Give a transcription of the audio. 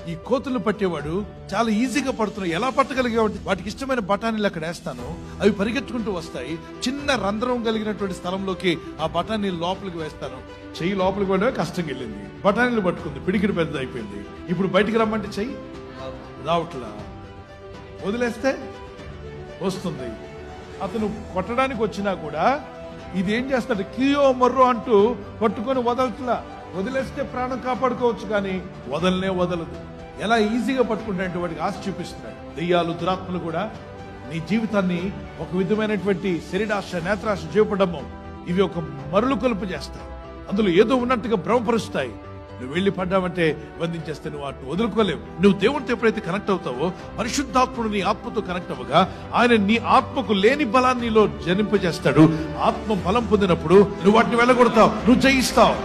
ఈ కోతులు పట్టేవాడు చాలా ఈజీగా పడుతున్నాయి. ఎలా పట్టగలిగేవాడు? వాటికి ఇష్టమైన బఠానీలు అక్కడ వేస్తాను, అవి పరిగెత్తుకుంటూ వస్తాయి. చిన్న రంధ్రం కలిగినటువంటి స్థలంలోకి ఆ బఠానీలు లోపలికి వేస్తాను. చెయ్యి లోపలికి వెళ్ళడమే కష్టంగా వెళ్ళింది. బఠానీలు పట్టుకుంది, పిడికిడి పెద్ద అయిపోయింది. ఇప్పుడు బయటికి రమ్మంటే చెయ్యి రావట్లా, వదిలేస్తే వస్తుంది. అతను కొట్టడానికి వచ్చినా కూడా ఇది ఏం చేస్తాడు, కియో మర్రో అంటూ పట్టుకొని వదలట్లా. వదిలేస్తే ప్రాణం కాపాడుకోవచ్చు, కానీ వదలనే వదలదు. ఎలా ఈజీగా పట్టుకుంటే వాడికి ఆశ చూపిస్తున్నాడు. దెయ్యాలు, దురాత్మలు కూడా నీ జీవితాన్ని ఒక విధమైనటువంటి శరీరాశ, నేత్రాశ, జీవపడము, ఇవి ఒక మరులు కొలుపు చేస్తాయి. అందులో ఏదో ఉన్నట్టుగా భ్రమపరుస్తాయి. నువ్వు వెళ్ళి పడ్డావంటే బంధించేస్తే నువ్వు వాటిని వదులుకోలేవు. నువ్వు దేవునితో ఎప్పుడైతే కనెక్ట్ అవుతావో, పరిశుద్ధాత్ముడు నీ ఆత్మతో కనెక్ట్ అవ్వగా ఆయన నీ ఆత్మకు లేని బలాన్ని నీలో జనింపజేస్తాడు. ఆత్మ బలం పొందినప్పుడు నువ్వు వాటిని వెళ్ళగొడతావు, నువ్వు జయిస్తావు.